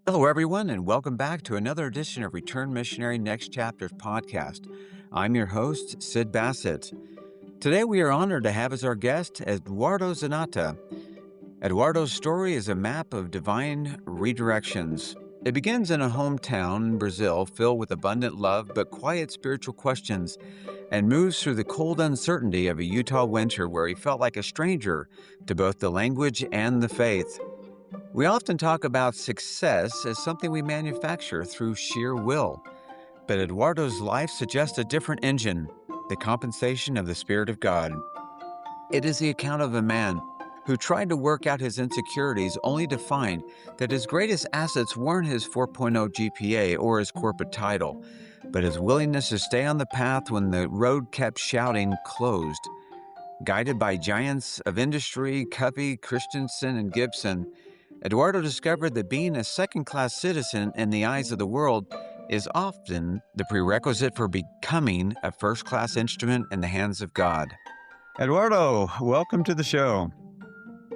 Hello, everyone, and welcome back to another edition of Return Missionary Next Chapters podcast. I'm your host, Sid Bassett. Today, we are honored to have as our guest Eduardo Zanatta. Eduardo's story is a map of divine redirections. It begins in a hometown in Brazil filled with abundant love but quiet spiritual questions, and moves through the cold uncertainty of a Utah winter where he felt like a stranger to both the language and the faith. We often talk about success as something we manufacture through sheer will, but Eduardo's life suggests a different engine, the compensation of the Spirit of God. It is the account of a man who tried to work out his insecurities only to find that his greatest assets weren't his 4.0 GPA or his corporate title, but his willingness to stay on the path when the road kept shouting closed. Guided by giants of industry, Covey, Christensen, and Gibson, Eduardo discovered that being a second class citizen in the eyes of the world is often the prerequisite for becoming a first class instrument in the hands of God. Eduardo, welcome to the show.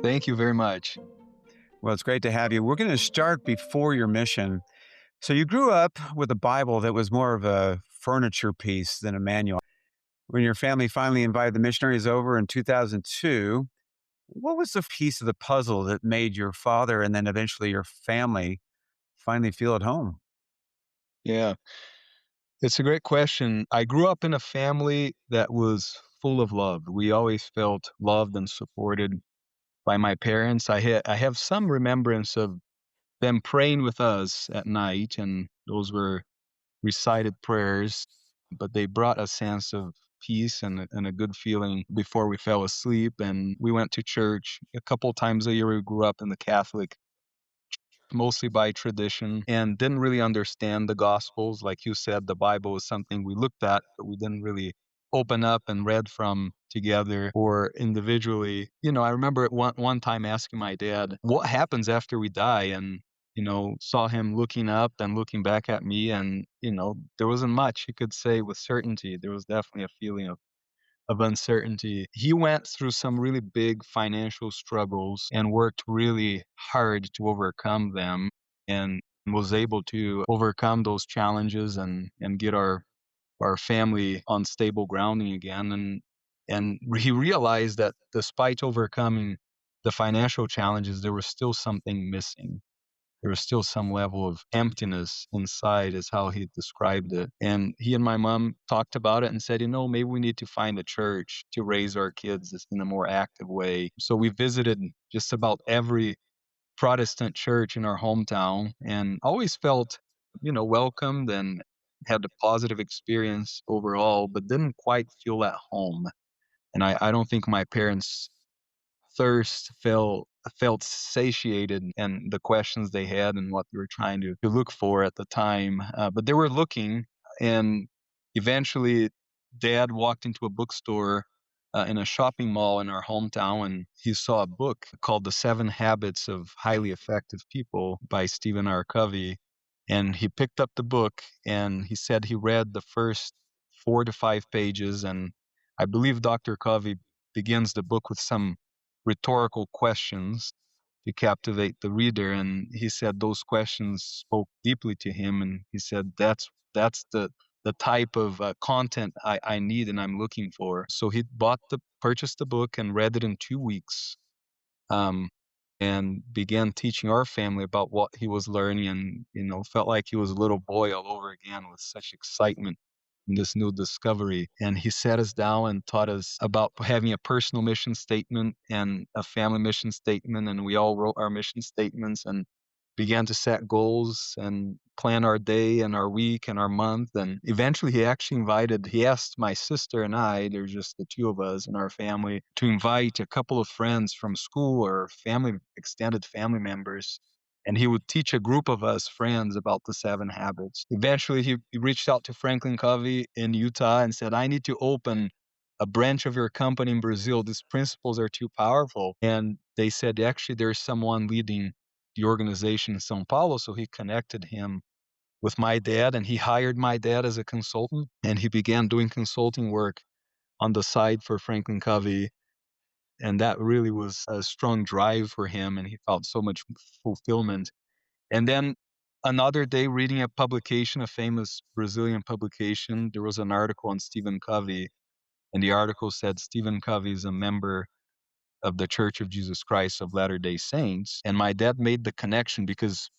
Thank you very much. Well, it's great to have you. We're going to start before your mission. So, you grew up with a Bible that was more of a furniture piece than a manual. When your family finally invited the missionaries over in 2002, what was the piece of the puzzle that made your father and then eventually your family finally feel at home? Yeah, it's a great question. I grew up in a family that was full of love. We always felt loved and supported by my parents. I have some remembrance of them praying with us at night, and those were recited prayers, but they brought a sense of peace and a good feeling before we fell asleep. And we went to church a couple times a year. We grew up in the Catholic mostly by tradition and didn't really understand the Gospels. Like you said, the Bible was something we looked at, but we didn't really open up and read from together or individually. I remember at one time asking my dad, what happens after we die? And saw him looking up and looking back at me, and there wasn't much he could say with certainty. There was definitely a feeling of uncertainty. He went through some really big financial struggles and worked really hard to overcome them, and was able to overcome those challenges and get our family on stable grounding again. And he realized that despite overcoming the financial challenges, there was still something missing. There was still some level of emptiness inside, is how he described it. And he and my mom talked about it and said, maybe we need to find a church to raise our kids in a more active way. So we visited just about every Protestant church in our hometown and always felt, welcomed and had a positive experience overall, but didn't quite feel at home. And I don't think my parents thirst felt satiated, and the questions they had and what they were trying to look for at the time. But they were looking, and eventually dad walked into a bookstore in a shopping mall in our hometown, and he saw a book called The 7 Habits of Highly Effective People by Stephen Covey. And he picked up the book, and he said he read the first 4 to 5 pages. And I believe Dr. Covey begins the book with some rhetorical questions to captivate the reader. And he said those questions spoke deeply to him. And he said, that's the type of content I need and I'm looking for. So he purchased the book and read it in 2 weeks, um, and began teaching our family about what he was learning, and, felt like he was a little boy all over again with such excitement in this new discovery. And he sat us down and taught us about having a personal mission statement and a family mission statement. And we all wrote our mission statements and began to set goals and plan our day and our week and our month. And eventually he asked my sister and I, there's just the two of us in our family, to invite a couple of friends from school or extended family members. And he would teach a group of us friends about the 7 habits. Eventually he reached out to Franklin Covey in Utah and said, I need to open a branch of your company in Brazil. These principles are too powerful. And they said, actually, there's someone leading the organization in São Paulo. So he connected him with my dad, and he hired my dad as a consultant, and he began doing consulting work on the side for Franklin Covey. And that really was a strong drive for him, and he felt so much fulfillment. And then Another day reading a publication, a famous Brazilian publication, there was an article on Stephen Covey, and the article said Stephen Covey is a member of the Church of Jesus Christ of Latter-day Saints. And my dad made the connection because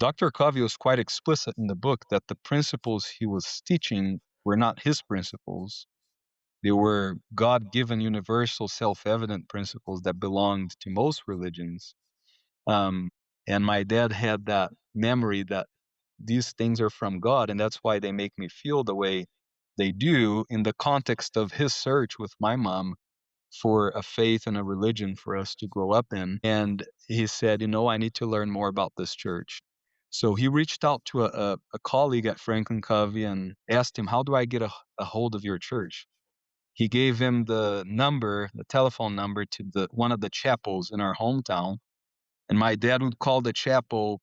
Dr. Covey was quite explicit in the book that the principles he was teaching were not his principles. They were God-given, universal, self-evident principles that belonged to most religions. Um, and my dad had that memory that these things are from God, and that's why they make me feel the way they do in the context of his search with my mom for a faith and a religion for us to grow up in. And he said, I need to learn more about this church. So he reached out to a colleague at Franklin Covey and asked him, how do I get a hold of your church? He gave him the telephone number to one of the chapels in our hometown. And my dad would call the chapel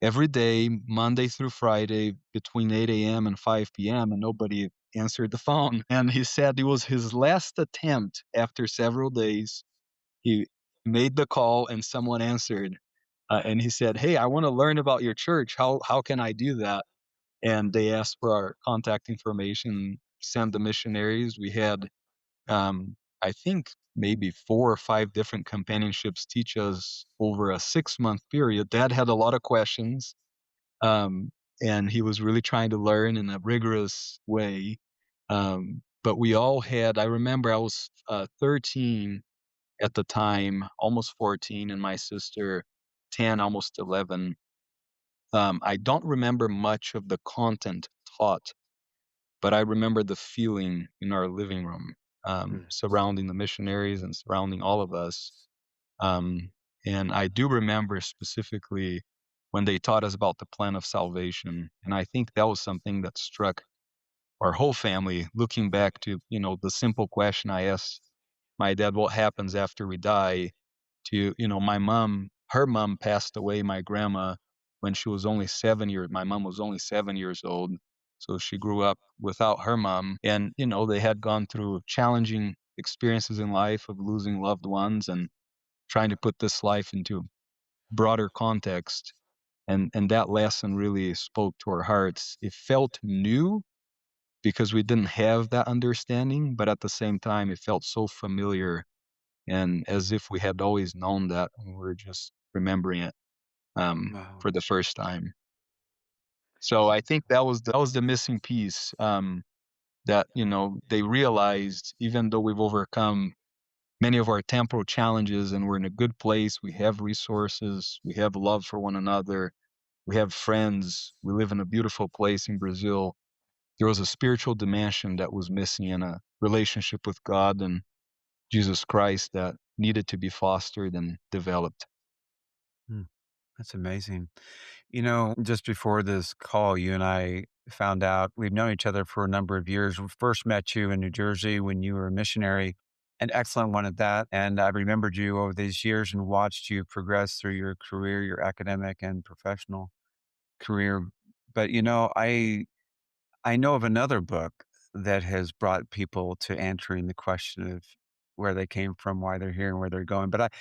every day, Monday through Friday, between 8 a.m. and 5 p.m., and nobody answered the phone. And he said it was his last attempt after several days. He made the call and someone answered. And he said, hey, I want to learn about your church. How can I do that? And they asked for our contact information, sent the missionaries. We had, I think, maybe 4 or 5 different companionships teach us over a 6-month period. Dad had a lot of questions, um, and he was really trying to learn in a rigorous way. But we all had, I remember I was 13 at the time, almost 14, and my sister 10, almost 11. I don't remember much of the content taught, but I remember the feeling in our living room, Mm. surrounding the missionaries and surrounding all of us. Um, and I do remember specifically when they taught us about the plan of salvation. And I think that was something that struck our whole family, looking back to, the simple question I asked my dad, what happens after we die, to, my mom, her mom passed away, my grandma, when she was only my mom was only 7 years old. So she grew up without her mom. And, they had gone through challenging experiences in life of losing loved ones and trying to put this life into broader context. And that lesson really spoke to our hearts. It felt new because we didn't have that understanding, but at the same time, it felt so familiar and as if we had always known that and we were just remembering it Wow. for the first time. So I think that was the missing piece, that they realized, even though we've overcome many of our temporal challenges and we're in a good place, we have resources, we have love for one another, we have friends, we live in a beautiful place in Brazil. There was a spiritual dimension that was missing in a relationship with God and Jesus Christ that needed to be fostered and developed. Hmm. That's amazing. Just before this call, you and I found out we've known each other for a number of years. We first met you in New Jersey when you were a missionary, an excellent one at that. And I remembered you over these years and watched you progress through your career, your academic and professional career. But I know of another book that has brought people to answering the question of where they came from, why they're here, and where they're going. But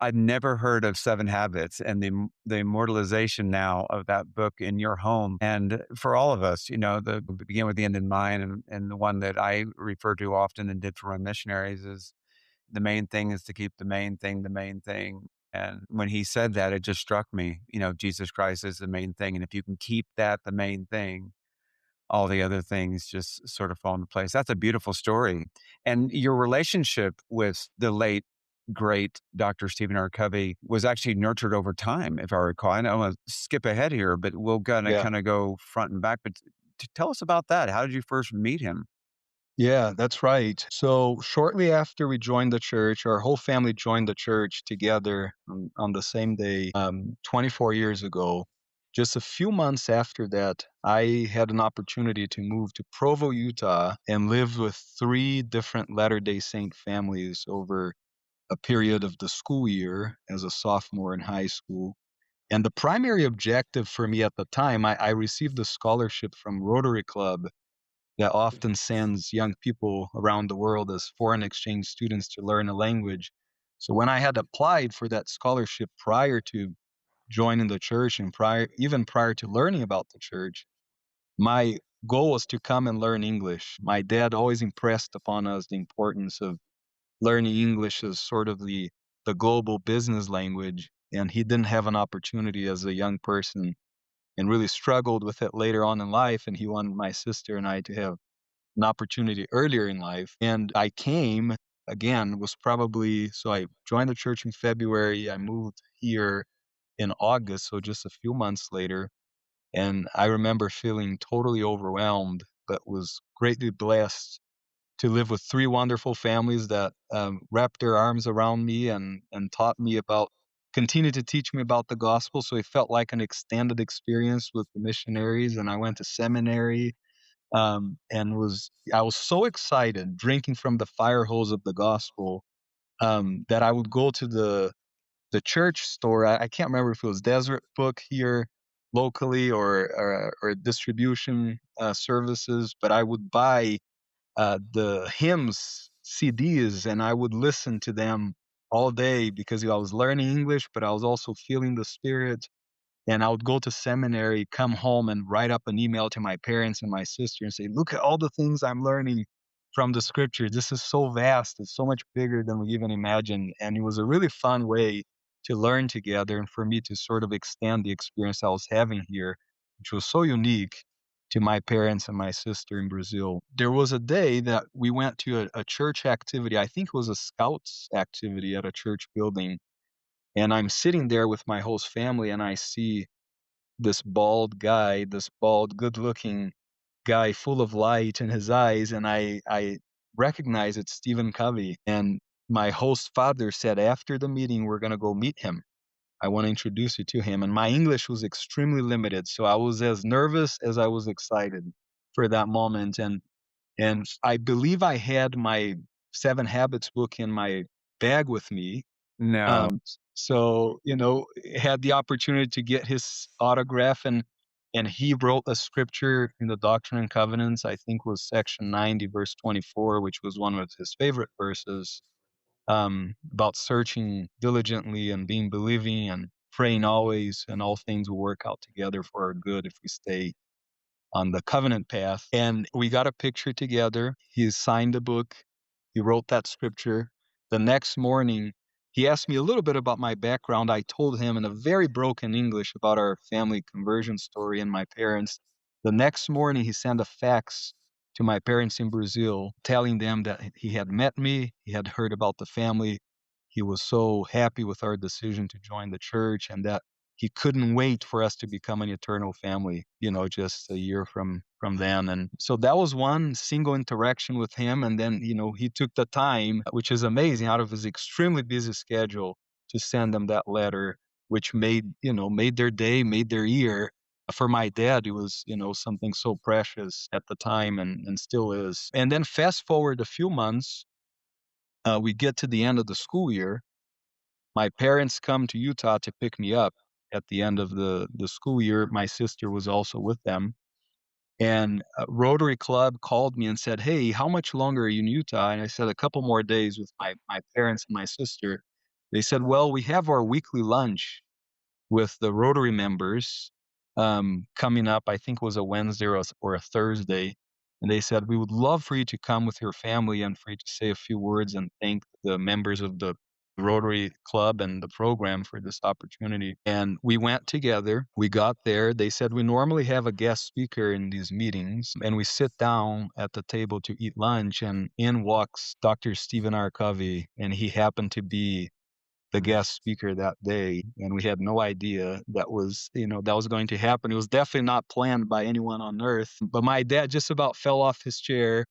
I've never heard of Seven Habits and the immortalization now of that book in your home. And for all of us, the begin with the end in mind, and the one that I refer to often and did for my missionaries is the main thing is to keep the main thing the main thing. And when he said that, it just struck me. Jesus Christ is the main thing, and if you can keep that the main thing, all the other things just sort of fall into place. That's a beautiful story. And your relationship with the late, great Dr. Stephen R. Covey was actually nurtured over time, if I recall. I know I'm going to skip ahead here, but we'll gonna Yeah. kind of go front and back. But tell us about that. How did you first meet him? Yeah, that's right. So shortly after we joined the church, our whole family joined the church together on the same day, 24 years ago. Just a few months after that, I had an opportunity to move to Provo, Utah, and live with 3 different Latter-day Saint families over a period of the school year as a sophomore in high school. And the primary objective for me at the time, I received a scholarship from Rotary Club that often sends young people around the world as foreign exchange students to learn a language. So when I had applied for that scholarship prior to joining the church and even prior to learning about the church, my goal was to come and learn English. My dad always impressed upon us the importance of learning English as sort of the global business language. And he didn't have an opportunity as a young person and really struggled with it later on in life. And he wanted my sister and I to have an opportunity earlier in life. And I came again, was probably, so I joined the church in February. I moved here in August, so just a few months later. And I remember feeling totally overwhelmed, but was greatly blessed to live with three wonderful families that wrapped their arms around me and taught me about, continued to teach me about the gospel. So it felt like an extended experience with the missionaries. And I went to seminary, and I was so excited drinking from the fire hose of the gospel, that I would go to the church store. I can't remember if it was Desert Book here locally or distribution services, but I would buy the hymns CDs and I would listen to them all day because I was learning English, but I was also feeling the Spirit. And I would go to seminary, come home and write up an email to my parents and my sister and say, look at all the things I'm learning from the scripture. This is so vast. It's so much bigger than we even imagined. And it was a really fun way to learn together and for me to sort of extend the experience I was having here, which was so unique to my parents and my sister in Brazil. There was a day that we went to a church activity. I think it was a scouts activity at a church building. And I'm sitting there with my host family and I see this bald guy, this bald, good looking guy full of light in his eyes. And I recognize it's Stephen Covey. And my host father said, after the meeting, we're going to go meet him. I want to introduce you to him. And my English was extremely limited. So I was as nervous as I was excited for that moment. And I believe I had my Seven Habits book in my bag with me. No. um, so, had the opportunity to get his autograph, and he wrote a scripture in the Doctrine and Covenants, I think was section 90, verse 24, which was one of his favorite verses, about searching diligently and being believing and praying always, and all things will work out together for our good if we stay on the covenant path. And we got a picture together. He signed the book. He wrote that scripture. The next morning, he asked me a little bit about my background. I told him in a very broken English about our family conversion story and my parents. The next morning, he sent a fax to my parents in Brazil, telling them that he had met me, he had heard about the family. He was so happy with our decision to join the church and that he couldn't wait for us to become an eternal family, just a year from then. And so that was one single interaction with him. And then, he took the time, which is amazing, out of his extremely busy schedule to send them that letter, which made their day, made their year. For my dad, it was, something so precious at the time and still is. And then fast forward a few months, we get to the end of the school year. My parents come to Utah to pick me up at the end of the school year. My sister was also with them. And Rotary Club called me and said, hey, how much longer are you in Utah? And I said, a couple more days with my parents and my sister. They said, well, we have our weekly lunch with the Rotary members coming up. I think it was a Wednesday or a Thursday. And they said, we would love for you to come with your family and for you to say a few words and thank the members of the Rotary Club and the program for this opportunity. And we went together. We got there. They said, we normally have a guest speaker in these meetings. And we sit down at the table to eat lunch. And in walks Dr. Stephen R. Covey. And he happened to be the guest speaker that day, and we had no idea that was going to happen. It was definitely not planned by anyone on earth. But my dad just about fell off his chair.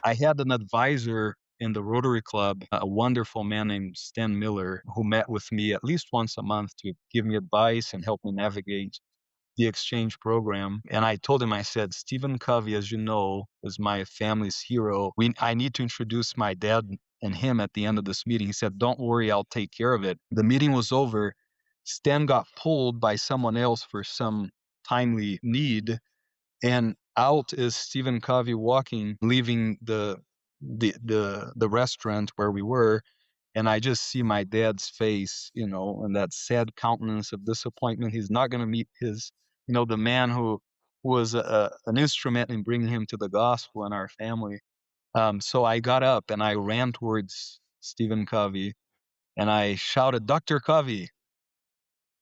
I had an advisor in the Rotary Club, a wonderful man named Stan Miller, who met with me at least once a month to give me advice and help me navigate the exchange program. And I told him, I said, Stephen Covey, as you know, is my family's hero. I need to introduce my dad and him at the end of this meeting. He said, don't worry, I'll take care of it. The meeting was over. Stan got pulled by someone else for some timely need. And out is Stephen Covey walking, leaving the restaurant where we were. And I just see my dad's face, and that sad countenance of disappointment. He's not going to meet the man who was an instrument in bringing him to the gospel in our family. So I got up and I ran towards Stephen Covey and I shouted, "Dr. Covey."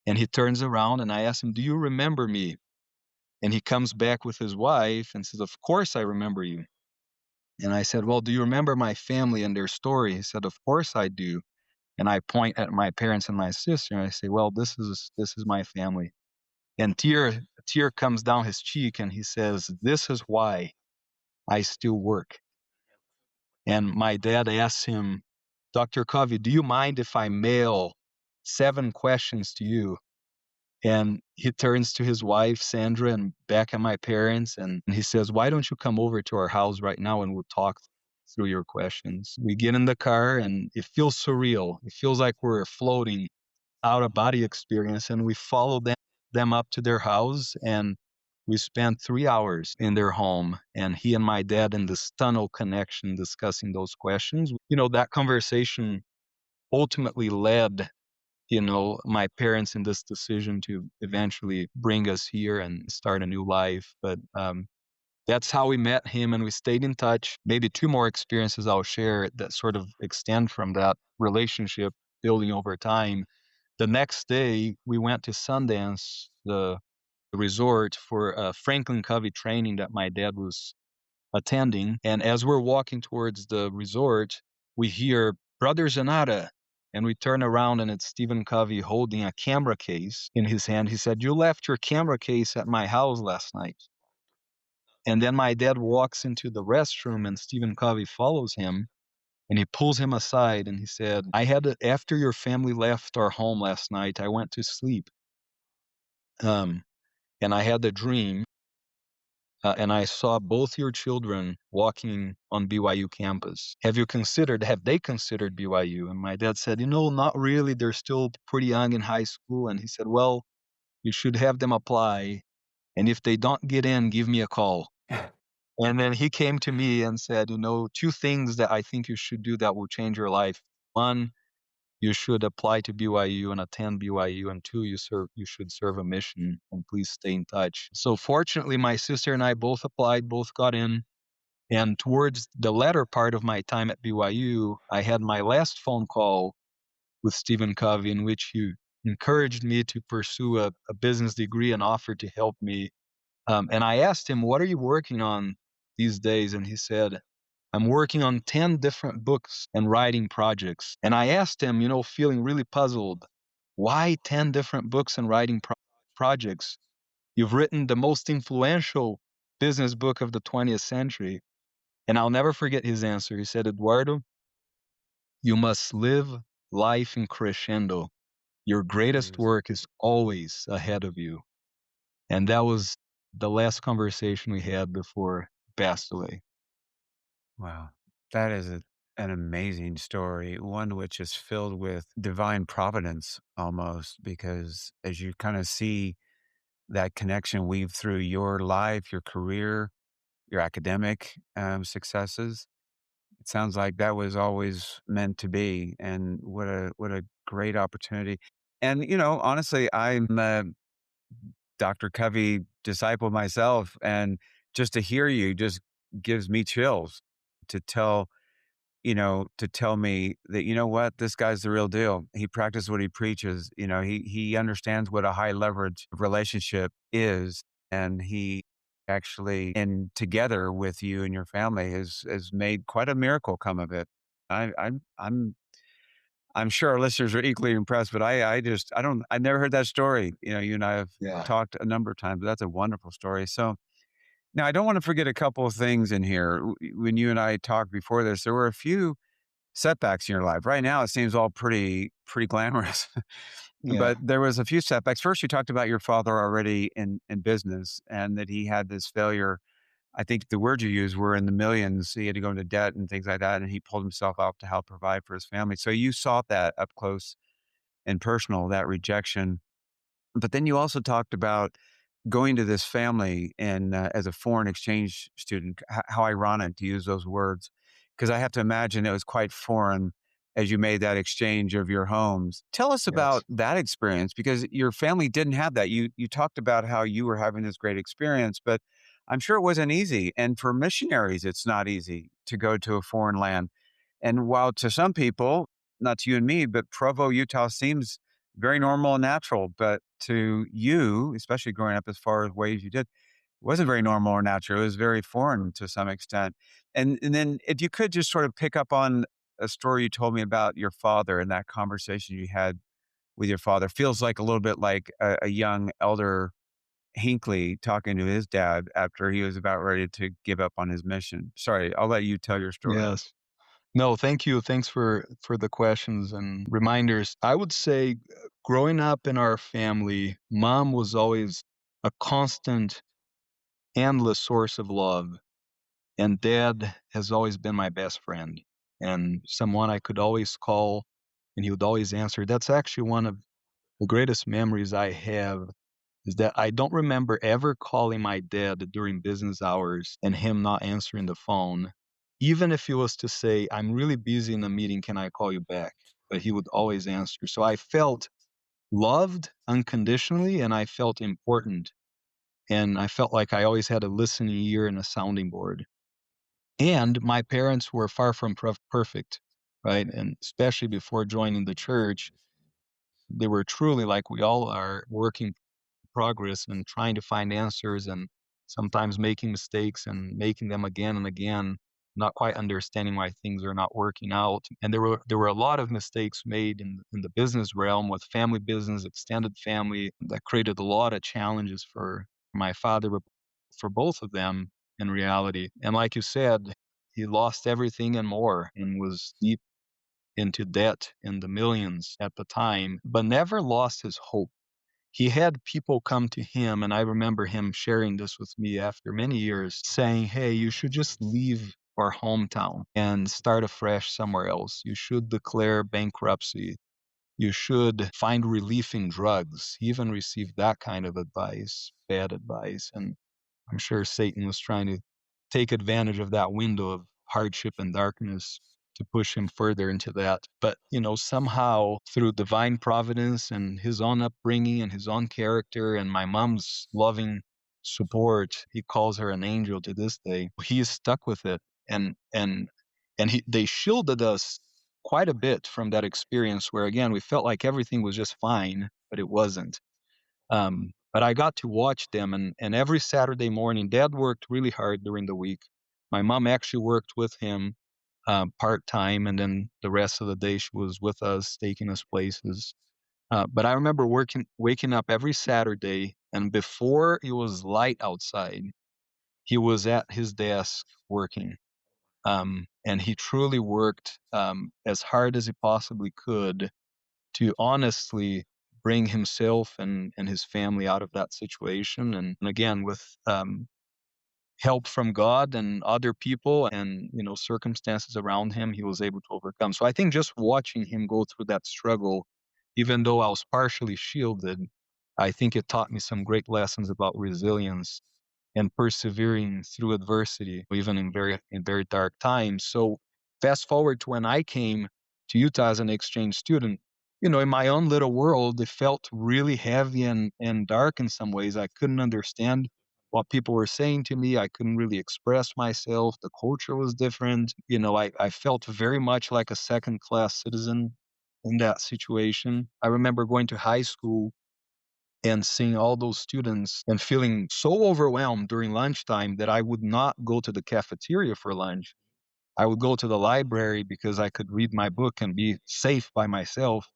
And he turns around and I ask him, "Do you remember me?" And he comes back with his wife and says, "Of course I remember you." And I said, "Well, do you remember my family and their story?" He said, "Of course I do." And I point at my parents and my sister and I say, "Well, this is my family." And a tear comes down his cheek and he says, "This is why I still work." And my dad asks him, "Dr. Covey, do you mind if I mail 7 questions to you?" And he turns to his wife, Sandra, and back at my parents, and he says, "Why don't you come over to our house right now and we'll talk through your questions?" We get in the car and it feels surreal. It feels like we're floating out of body experience, and we follow them up to their house, and we spent 3 hours in their home, and he and my dad in this tunnel connection discussing those questions. That conversation ultimately led my parents in this decision to eventually bring us here and start a new life. But that's how we met him, and we stayed in touch. Maybe 2 more experiences I'll share that sort of extend from that relationship building over time. The next day, we went to Sundance, the resort, for a Franklin Covey training that my dad was attending. And as we're walking towards the resort, we hear, "Brother Zanatta." And we turn around and it's Stephen Covey holding a camera case in his hand. He said, "You left your camera case at my house last night." And then my dad walks into the restroom and Stephen Covey follows him and he pulls him aside and he said, After your family left our home last night, I went to sleep. Um, and I had a dream, and I saw both your children walking on BYU campus. Have they considered BYU?" And my dad said, "Not really. They're still pretty young in high school." And he said, "Well, you should have them apply. And if they don't get in, give me a call." And then he came to me and said, 2 things that I think you should do that will change your life. One, you should apply to BYU and attend BYU. And 2, you should serve a mission, and please stay in touch. So fortunately, my sister and I both applied, both got in. And towards the latter part of my time at BYU, I had my last phone call with Stephen Covey in which he encouraged me to pursue a business degree and offered to help me. And I asked him, "What are you working on these days?" And he said, "I'm working on 10 different books and writing projects." And I asked him, feeling really puzzled, "Why 10 different books and writing projects? You've written the most influential business book of the 20th century." And I'll never forget his answer. He said, "Eduardo, you must live life in crescendo. Your greatest Jeez. work is always ahead of you." And that was the last conversation we had before he passed away. Wow. That is an amazing story, one which is filled with divine providence almost, because as you kind of see that connection weave through your life, your career, your academic successes, it sounds like that was always meant to be. And what a great opportunity. And honestly, I'm a Dr. Covey disciple myself, and just to hear you just gives me chills to tell me that, what, this guy's the real deal. He practices what he preaches. He understands what a high leverage relationship is, and he actually, and together with you and your family, has made quite a miracle come of it. I'm sure our listeners are equally impressed, but I never heard that story. You and I have Yeah. talked a number of times, but that's a wonderful story. So now I don't want to forget a couple of things in here. When you and I talked before this, there were a few setbacks in your life. Right now, it seems all pretty glamorous, Yeah. but there was a few setbacks. First, you talked about your father already in business and that he had this failure. I think the words you used were in the millions. He had to go into debt and things like that, and he pulled himself out to help provide for his family. So you saw that up close and personal, that rejection. But then you also talked about going to this family and as a foreign exchange student. How ironic to use those words, because I have to imagine it was quite foreign as you made that exchange of your homes. Tell us about Yes. that experience because your family didn't have that. You talked about how you were having this great experience, but I'm sure it wasn't easy. And for missionaries, it's not easy to go to a foreign land. And while to some people, not to you and me, but Provo, Utah seems very normal and natural, but to you, especially growing up as far as ways you did, it wasn't very normal or natural. It was very foreign to some extent. And then if you could just sort of pick up on a story you told me about your father and that conversation you had with your father, feels like a little bit like a young elder Hinckley talking to his dad after he was about ready to give up on his mission. Sorry, I'll let you tell your story. Yes. No, thank you. Thanks for the questions and reminders. I would say growing up in our family, mom was always a constant, endless source of love, and dad has always been my best friend and someone I could always call and he would always answer. That's actually one of the greatest memories I have is that I don't remember ever calling my dad during business hours and him not answering the phone, even if he was to say, "I'm really busy in a meeting, can I call you back?" But he would always answer. So I felt loved unconditionally and I felt important. And I felt like I always had a listening ear and a sounding board. And my parents were far from perfect, right? And especially before joining the church, they were truly like we all are working progress and trying to find answers and sometimes making mistakes and making them again and again, not quite understanding why things are not working out. And there were a lot of mistakes made in the business realm with family business, extended family that created a lot of challenges for my father, but for both of them in reality. And like you said, he lost everything and more and was deep into debt in the millions at the time, but never lost his hope. He had people come to him, and I remember him sharing this with me after many years, saying, "Hey, you should just leave our hometown and start afresh somewhere else. You should declare bankruptcy. You should find relief in drugs." He even received that kind of advice, bad advice. And I'm sure Satan was trying to take advantage of that window of hardship and darkness to push him further into that. But, somehow through divine providence and his own upbringing and his own character and my mom's loving support, he calls her an angel to this day. He is stuck with it. And they shielded us quite a bit from that experience where again we felt like everything was just fine, but it wasn't. But I got to watch them, and every Saturday morning, Dad worked really hard during the week. My mom actually worked with him part time, and then the rest of the day she was with us, taking us places. But I remember waking up every Saturday, and before it was light outside, he was at his desk working. And he truly worked as hard as he possibly could to honestly bring himself and his family out of that situation. And again, with help from God and other people and circumstances around him, he was able to overcome. So I think just watching him go through that struggle, even though I was partially shielded, I think it taught me some great lessons about resilience and persevering through adversity, even in very dark times. So fast forward to when I came to Utah as an exchange student, in my own little world, it felt really heavy and dark in some ways. I couldn't understand what people were saying to me. I couldn't really express myself. The culture was different. I felt very much like a second class citizen in that situation. I remember going to high school and seeing all those students and feeling so overwhelmed during lunchtime that I would not go to the cafeteria for lunch. I would go to the library because I could read my book and be safe by myself.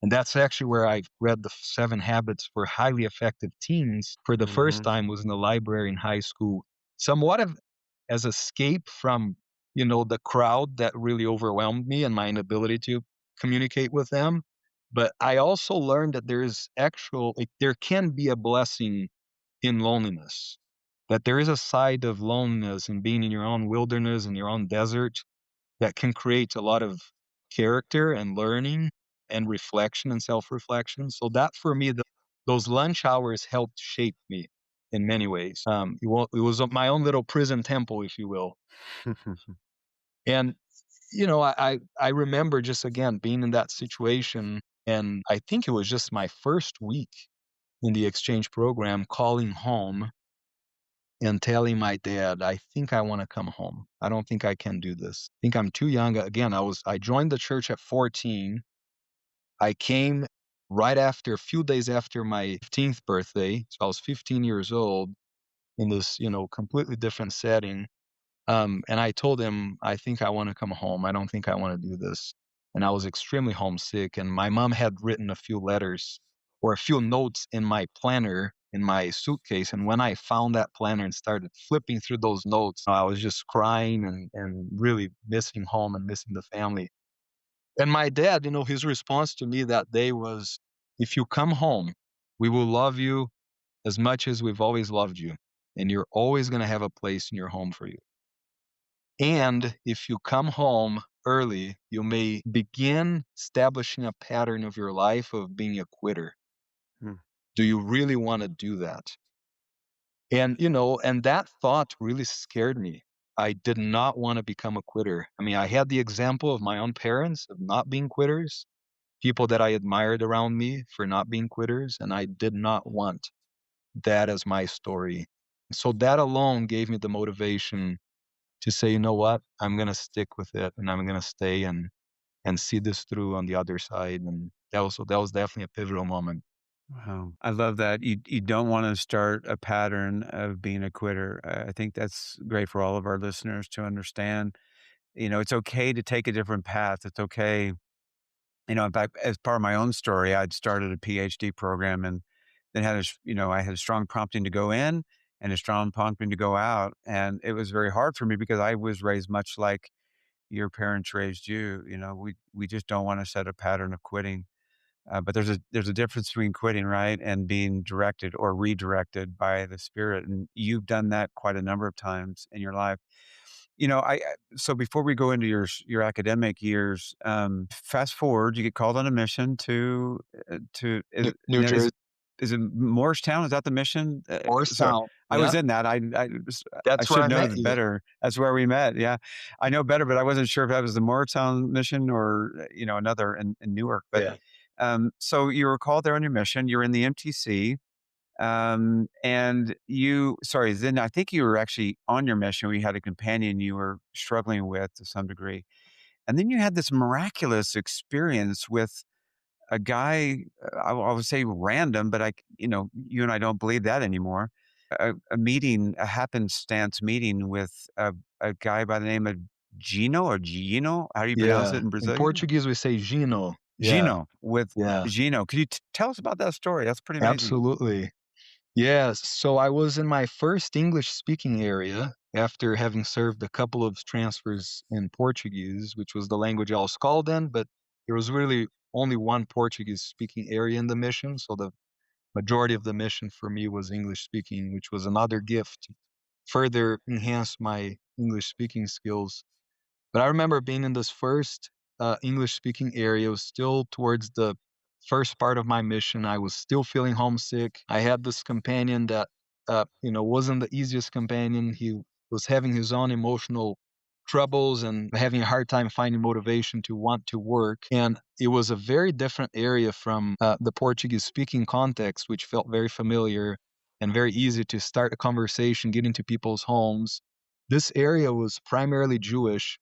And that's actually where I read the 7 Habits for Highly Effective Teens for the first Mhm. time was in the library in high school. Somewhat of as escape from, the crowd that really overwhelmed me and my inability to communicate with them. But I also learned that there can be a blessing in loneliness, that there is a side of loneliness and being in your own wilderness and your own desert that can create a lot of character and learning and reflection and self-reflection. So that for me, those lunch hours helped shape me in many ways. It was my own little prison temple, if you will. And I remember just again being in that situation, and I think it was just my first week in the exchange program, calling home and telling my dad, I think I want to come home. I don't think I can do this. I think I'm too young. Again, I joined the church at 14. I came right after, a few days after my 15th birthday. So I was 15 years old in this, completely different setting. And I told him, I think I want to come home. I don't think I want to do this. And I was extremely homesick. And my mom had written a few letters or a few notes in my planner in my suitcase. And when I found that planner and started flipping through those notes, I was just crying and really missing home and missing the family. And my dad, his response to me that day was, if you come home, we will love you as much as we've always loved you. And you're always going to have a place in your home for you. And if you come home early, you may begin establishing a pattern of your life of being a quitter. Hmm. Do you really want to do that? And that thought really scared me. I did not want to become a quitter. I mean, I had the example of my own parents of not being quitters, people that I admired around me for not being quitters, and I did not want that as my story. So that alone gave me the motivation to say, you know what, I'm going to stick with it and I'm going to stay and see this through on the other side. And that was definitely a pivotal moment. Wow. I love that. You don't want to start a pattern of being a quitter. I think that's great for all of our listeners to understand. It's okay to take a different path. It's okay. In fact, as part of my own story, I'd started a PhD program and then I had a strong prompting to go in and a strong prompting to go out. And it was very hard for me because I was raised much like your parents raised you. We just don't want to set a pattern of quitting. But there's a difference between quitting, right, and being directed or redirected by the Spirit, and you've done that quite a number of times in your life. So before we go into your academic years, fast forward, you get called on a mission to New Jersey, is it Morristown? Is that the mission? Sorry, Morristown. I was Yeah, in that. I that's where should I know met that you. better. That's where we met. Yeah, I know better, but I wasn't sure if that was the Morristown mission or another in Newark. But Yeah. so you were called there on your mission. You're in the MTC. And sorry, then I think you were actually on your mission. We had a companion you were struggling with to some degree. And then you had this miraculous experience with a guy, I would say random, but you and I don't believe that anymore. A meeting, a happenstance meeting with a guy by the name of Gino or Gino. How do you pronounce Yeah. it in In Brazilian? Portuguese, we say Gino. Yeah. Gino with Yeah. Gino. Could you tell us about that story? That's pretty amazing. Absolutely. Yes. So I was in my first English speaking area after having served a couple of transfers in Portuguese, which was the language I was called in, but there was really only one Portuguese speaking area in the mission. So the majority of the mission for me was English speaking, which was another gift to further enhance my English speaking skills. But I remember being in this first English speaking area. It was still towards the first part of my mission. I was still feeling homesick. I had this companion that, wasn't the easiest companion. He was having his own emotional troubles and having a hard time finding motivation to want to work. And it was a very different area from the Portuguese speaking context, which felt very familiar and very easy to start a conversation, get into people's homes. This area was primarily Jewish,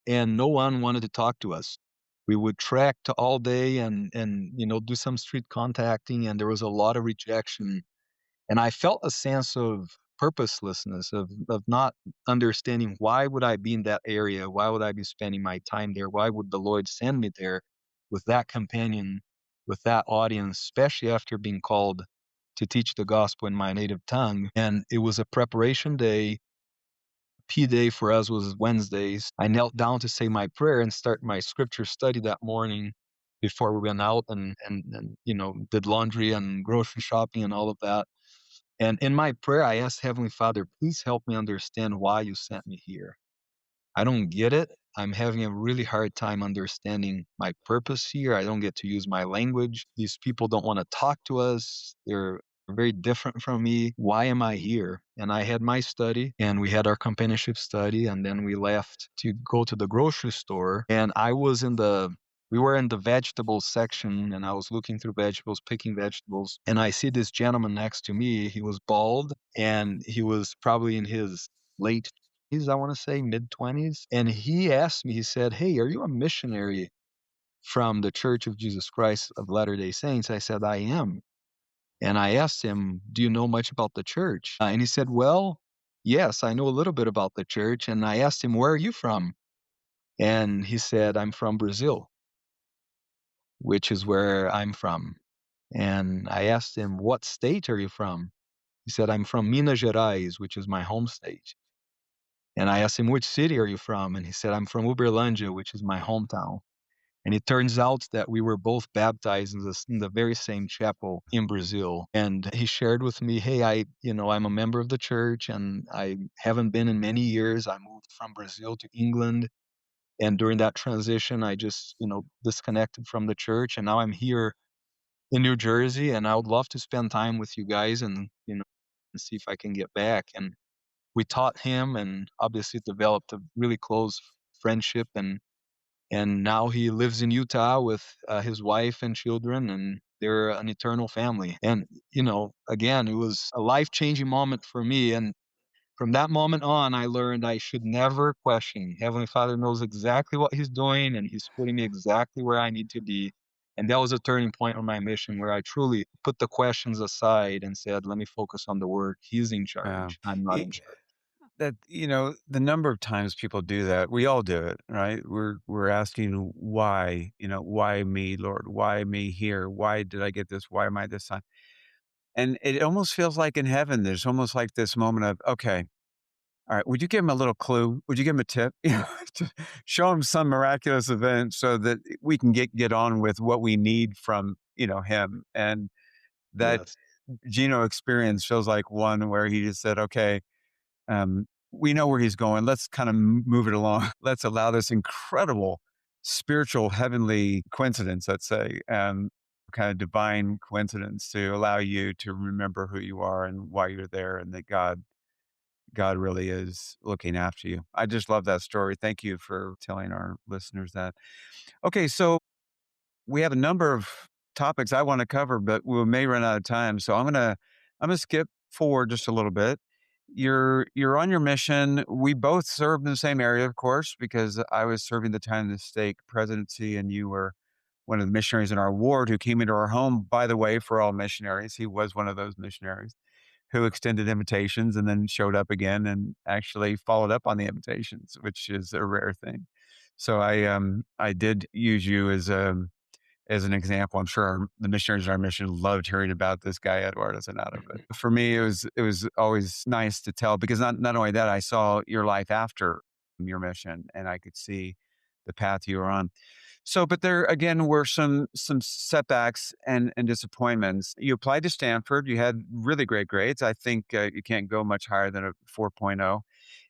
and no one wanted to talk to us. We would trek to all day and do some street contacting, and there was a lot of rejection. And I felt a sense of purposelessness, of not understanding why would I be in that area? Why would I be spending my time there? Why would the Lord send me there with that companion, with that audience, especially after being called to teach the gospel in my native tongue? And it was a preparation day. P day for us was Wednesdays. I knelt down to say my prayer and start my scripture study that morning before we went out and did laundry and grocery shopping and all of that. And in my prayer, I asked Heavenly Father, please help me understand why you sent me here. I don't get it. I'm having a really hard time understanding my purpose here. I don't get to use my language. These people don't want to talk to us. very different from me. Why am I here? And I had my study, and we had our companionship study, and then we left to go to the grocery store. And we were in the vegetables section, and I was looking through vegetables, picking vegetables, and I see this gentleman next to me. He was bald, and he was probably in his late 20s, I want to say, mid 20s. And he asked me, he said, "Hey, are you a missionary from the Church of Jesus Christ of Latter-day Saints?" I said, "I am." And I asked him, "Do you know much about the church?" And he said, "Well, yes, I know a little bit about the church." And I asked him, "Where are you from?" And he said, "I'm from Brazil," which is where I'm from. And I asked him, "What state are you from?" He said, "I'm from Minas Gerais, which is my home state." And I asked him, "Which city are you from?" And he said, "I'm from Uberlândia, which is my hometown." And it turns out that we were both baptized in the very same chapel in Brazil. And he shared with me, "Hey, I'm a member of the church, and I haven't been in many years. I moved from Brazil to England. And during that transition, I just, disconnected from the church. And now I'm here in New Jersey, and I would love to spend time with you guys and see if I can get back." And we taught him and obviously developed a really close friendship. And now he lives in Utah with his wife and children, and they're an eternal family. And, again, it was a life changing moment for me. And from that moment on, I learned I should never question. Heavenly Father knows exactly what he's doing, and he's putting me exactly where I need to be. And that was a turning point on my mission where I truly put the questions aside and said, let me focus on the work. He's in Yeah. charge. I'm not Y in charge. that the number of times people do that, we all do it, right? We're asking why, "Why me, Lord? Why me here? Why did I get this? Why am I this time?" And it almost feels like in heaven, there's almost like this moment of, "Okay, all right, would you give him a little clue? Would you give him a tip?" To show him some miraculous event so that we can get on with what we need from, him. And that Yes. Gino experience feels like one where he just said, "Okay, we know where he's going. Let's kind of move it along. Let's allow this incredible spiritual heavenly coincidence, let's say, kind of divine coincidence to allow you to remember who you are and why you're there, and that God really is looking after you." I just love that story. Thank you for telling our listeners that. Okay, so we have a number of topics I want to cover, but we may run out of time. So I'm gonna skip forward just a little bit. You're on your mission. We both served in the same area, of course, because I was serving the time of the stake presidency, and you were one of the missionaries in our ward who came into our home. By the way, for all missionaries, he was one of those missionaries who extended invitations and then showed up again and actually followed up on the invitations, which is a rare thing. So I did use you as an example. I'm sure the missionaries in our mission loved hearing about this guy, Eduardo Zanatta. But for me, it was always nice to tell, because not only that, I saw your life after your mission, and I could see the path you were on. So, but there again were some setbacks and disappointments. You applied to Stanford. You had really great grades. I think you can't go much higher than a 4.0,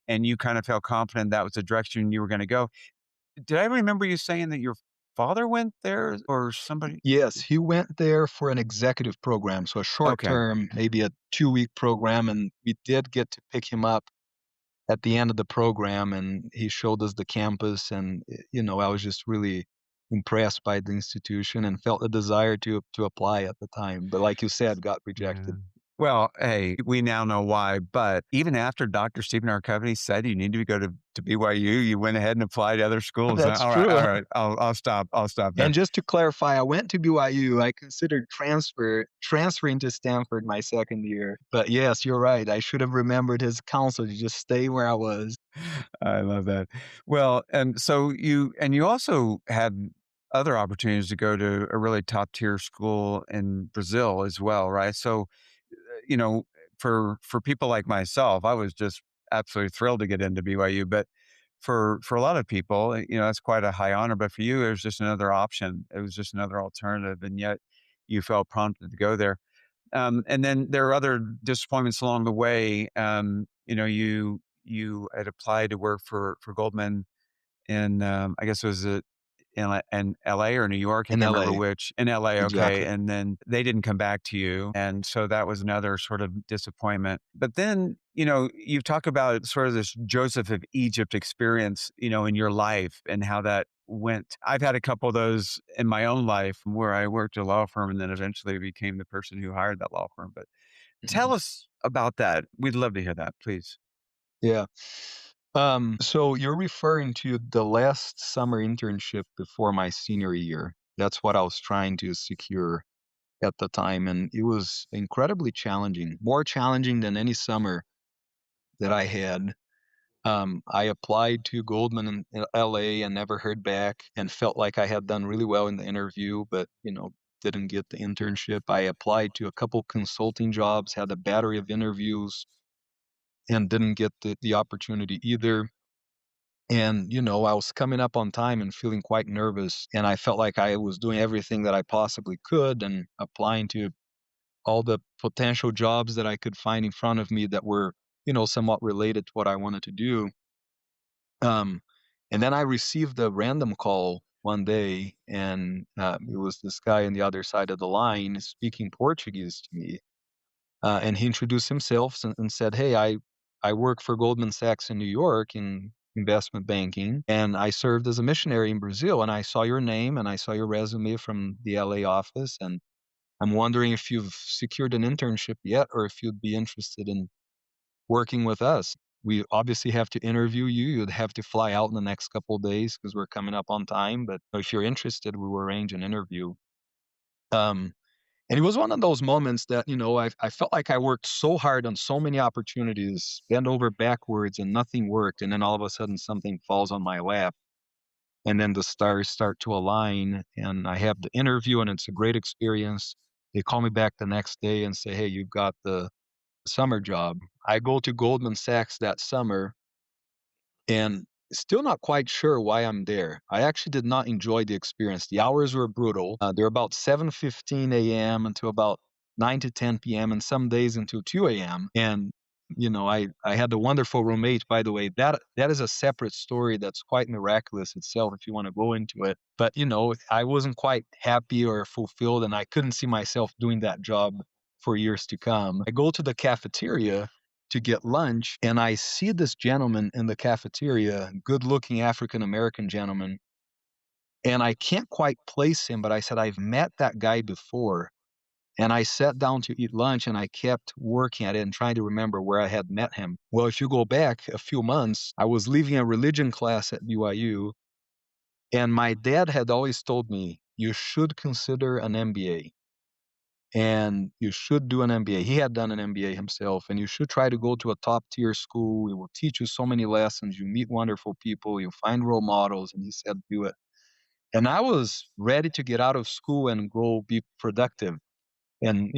and you kind of felt confident that was the direction you were going to go. Did I remember you saying that your father went there or somebody? Yes, he went there for an executive program, so a short Okay. term, maybe a 2-week program, and we did get to pick him up at the end of the program, and he showed us the campus. And I was just really impressed by the institution and felt a desire to apply at the time, but like you said, got Yeah. rejected. Well, hey, we now know why. But even after Dr. Stephen Covey said you need to go to BYU, you went ahead and applied to other schools. That's All right, true. all right. I'll stop. I'll stop there. And just to clarify, I went to BYU. I considered transferring to Stanford my second year. But yes, you're right. I should have remembered his counsel to just stay where I was. I love that. Well, and so you also had other opportunities to go to a really top tier school in Brazil as well, right? So, you know, for people like myself, I was just absolutely thrilled to get into BYU. But for a lot of people, that's quite a high honor. But for you, it was just another option. It was just another alternative, and yet you felt prompted to go there. And then there are other disappointments along the way. You had applied to work for Goldman in, I guess it was in LA or New York, I In can't remember LA, which. In LA, okay, exactly. and then they didn't come back to you, and so that was another sort of disappointment. But then, you've talked about sort of this Joseph of Egypt experience, in your life and how that went. I've had a couple of those in my own life where I worked at a law firm and then eventually became the person who hired that law firm. But tell Mhm. us about that. We'd love to hear that, please. Yeah. So you're referring to the last summer internship before my senior year. That's what I was trying to secure at the time, and it was incredibly challenging, more challenging than any summer that I had. I applied to Goldman in LA and never heard back, and felt like I had done really well in the interview, but didn't get the internship. I applied to a couple consulting jobs, had a battery of interviews, and didn't get the opportunity either. And, I was coming up on time and feeling quite nervous. And I felt like I was doing everything that I possibly could and applying to all the potential jobs that I could find in front of me that were, somewhat related to what I wanted to do. Um, and then I received a random call one day, and it was this guy on the other side of the line speaking Portuguese to me. And he introduced himself and said, "Hey, I work for Goldman Sachs in New York in investment banking, and I served as a missionary in Brazil. And I saw your name and I saw your resume from the LA office, and I'm wondering if you've secured an internship yet, or if you'd be interested in working with us. We obviously have to interview you. You'd have to fly out in the next couple of days because we're coming up on time. But if you're interested, we will arrange an interview." Um, and it was one of those moments that, I felt like I worked so hard on so many opportunities, bent over backwards, and nothing worked. And then all of a sudden, something falls on my lap. And then the stars start to align. And I have the interview, and it's a great experience. They call me back the next day and say, "Hey, you've got the summer job." I go to Goldman Sachs that summer, and still not quite sure why I'm there. I actually did not enjoy the experience. The hours were brutal. They're about 7:15 a.m. until about 9 to 10 p.m. and some days until 2 a.m. And I had a wonderful roommate, by the way. That is a separate story that's quite miraculous itself if you want to go into it. But I wasn't quite happy or fulfilled, and I couldn't see myself doing that job for years to come. I go to the cafeteria to get lunch, and I see this gentleman in the cafeteria, good looking African American gentleman, and I can't quite place him, but I said, "I've met that guy before." And I sat down to eat lunch, and I kept working at it and trying to remember where I had met him. Well, if you go back a few months, I was leaving a religion class at BYU, and my dad had always told me, "You should consider an MBA. And you should do an MBA." He had done an MBA himself, "and you should try to go to a top tier school. It will teach you so many lessons. You meet wonderful people. You find role models." And he said, "Do it." And I was ready to get out of school and go be productive and,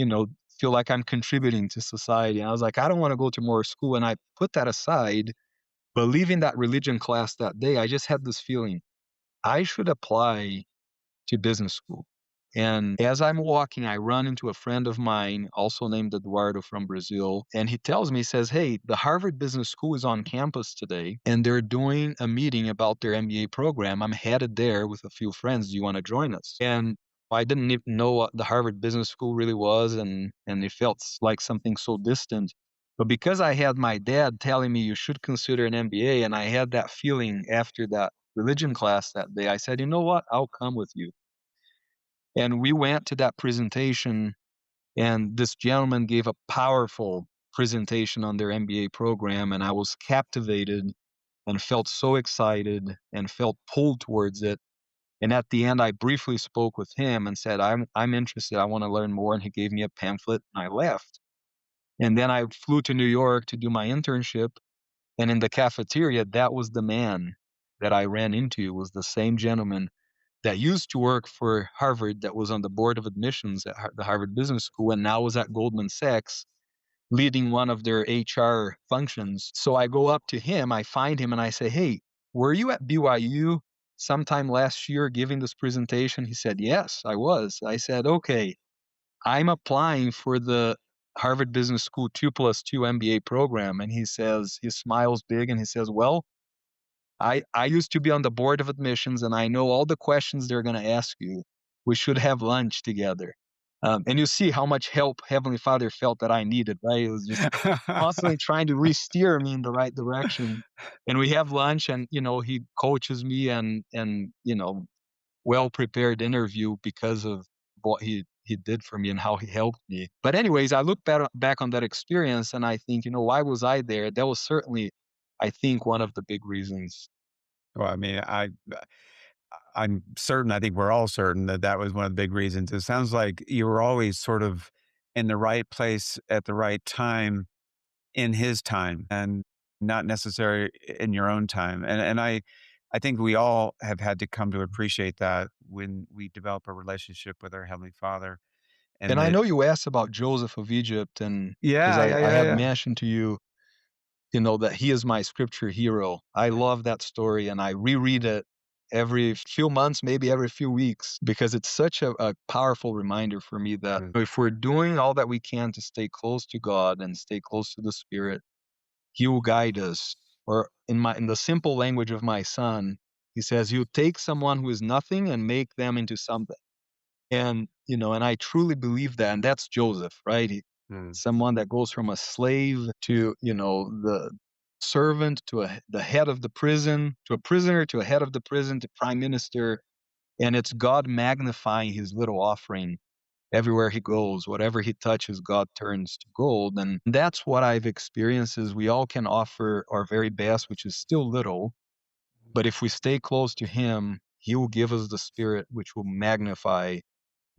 feel like I'm contributing to society. And I was like, I don't want to go to more school. And I put that aside. But leaving that religion class that day, I just had this feeling I should apply to business school. And as I'm walking, I run into a friend of mine, also named Eduardo from Brazil. And he tells me, he says, "Hey, the Harvard Business School is on campus today, and they're doing a meeting about their MBA program. I'm headed there with a few friends. Do you want to join us?" And I didn't even know what the Harvard Business School really was, and it felt like something so distant. But because I had my dad telling me you should consider an MBA, and I had that feeling after that religion class that day, I said, "You know what? I'll come with you." And we went to that presentation, and this gentleman gave a powerful presentation on their MBA program, and I was captivated and felt so excited and felt pulled towards it. And at the end, I briefly spoke with him and said, I'm interested. I want to learn more." And he gave me a pamphlet, and I left. And then I flew to New York to do my internship. And in the cafeteria, that was the man that I ran into, was the same gentleman that used to work for Harvard, that was on the board of admissions at the Harvard Business School, and now was at Goldman Sachs leading one of their HR functions. So I go up to him, I find him, and I say, "Hey, were you at BYU sometime last year giving this presentation?" He said, "Yes, I was." I said, "Okay, I'm applying for the Harvard Business School 2+2 MBA program." And he smiles big, and he says, "Well, I used to be on the board of admissions, and I know all the questions they're going to ask you. We should have lunch together. And you see how much help Heavenly Father felt that I needed, right? It was just constantly trying to re-steer me in the right direction. And we have lunch, and he coaches me, and well prepared interview because of what he did for me and how he helped me. But anyways, I look back on that experience, and I think, why was I there? That was certainly, I think, one of the big reasons. Well, I mean, I'm certain, I think we're all certain that that was one of the big reasons. It sounds like you were always sort of in the right place at the right time in his time and not necessarily in your own time. And I think we all have had to come to appreciate that when we develop a relationship with our Heavenly Father. And And I that, know you asked about Joseph of Egypt, and because yeah, I, yeah, I yeah, have yeah. mentioned to you, that he is my scripture hero. I love that story, and I reread it every few months, maybe every few weeks, because it's such a powerful reminder for me that Mm, if we're doing all that we can to stay close to God and stay close to the Spirit, He will guide us. Or in the simple language of my son, he says, "You take someone who is nothing and make them into something." And I truly believe that, and that's Joseph, right? mm. Someone that goes from a slave to, the servant to the head of the prison, to a prisoner, to a head of the prison, to prime minister. And it's God magnifying his little offering everywhere he goes. Whatever he touches, God turns to gold. And that's what I've experienced is we all can offer our very best, which is still little. But if we stay close to him, he will give us the spirit, which will magnify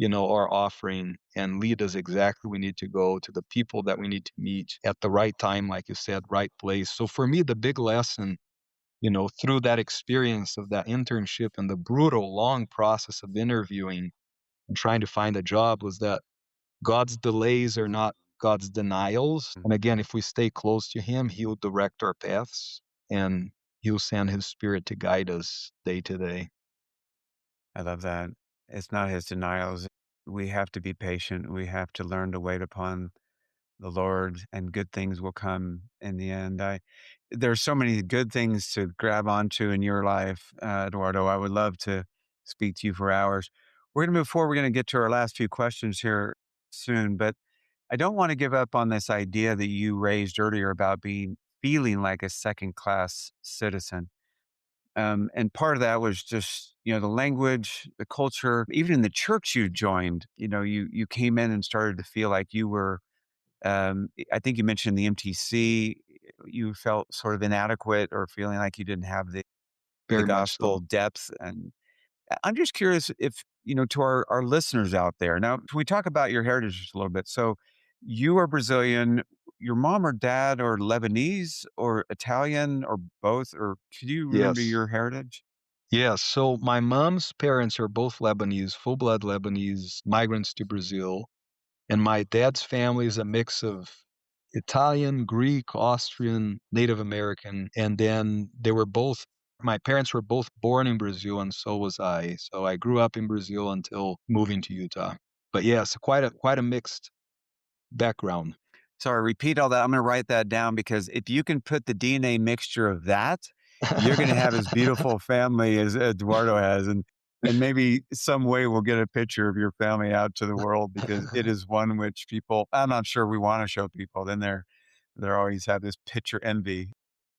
our offering and lead us exactly we need to go to the people that we need to meet at the right time, like you said, right place. So for me, the big lesson, through that experience of that internship and the brutal, long process of interviewing and trying to find a job was that God's delays are not God's denials. Mm. And again, if we stay close to Him, He'll direct our paths and He'll send His Spirit to guide us day to day. I love that. It's not his denials. We have to be patient. We have to learn to wait upon the Lord, and good things will come in the end. There's so many good things to grab onto in your life, Eduardo. I would love to speak to you for hours. We're going to move forward. We're going to get to our last few questions here soon, but I don't want to give up on this idea that you raised earlier about feeling like a second class citizen. And part of that was just, the language, the culture, even in the church you joined, you came in and started to feel like you were I think you mentioned the MTC. You felt sort of inadequate or feeling like you didn't have the Very much so. gospel depth. And I'm just curious if, to our listeners out there. Now, can we talk about your heritage just a little bit? So you are Brazilian. Your mom or dad or Lebanese or Italian or both? Or could you remember Yes. your heritage? Yes. So my mom's parents are both Lebanese, full blood Lebanese migrants to Brazil. And my dad's family is a mix of Italian, Greek, Austrian, Native American. And then my parents were both born in Brazil, and so was I. So I grew up in Brazil until moving to Utah. But yes, quite a mixed background. Sorry, repeat all that. I'm gonna write that down because if you can put the DNA mixture of that, you're gonna have as beautiful family as Eduardo has, and maybe some way we'll get a picture of your family out to the world because it is one which people I'm not sure we wanna show people. Then they're always have this picture envy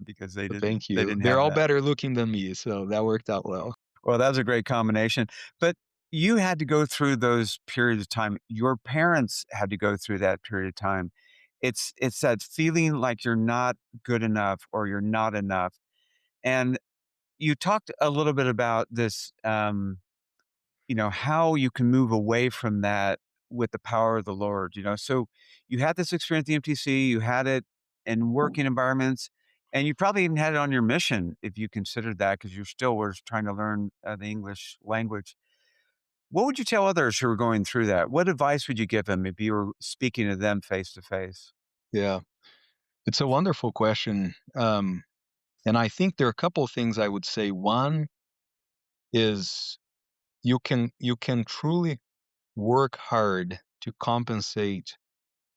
because Thank they you. didn't They're have all that. better looking than me, so that worked out well. Well, that was a great combination. But you had to go through those periods of time. Your parents had to go through that period of time. It's that feeling like you're not good enough or you're not enough. And you talked a little bit about this, how you can move away from that with the power of the Lord. So you had this experience at the MTC, you had it in working environments, and you probably even had it on your mission if you considered that because you still were trying to learn the English language. What would you tell others who are going through that? What advice would you give them if you were speaking to them face to face? Yeah, it's a wonderful question. And I think there are a couple of things I would say. One is you can truly work hard to compensate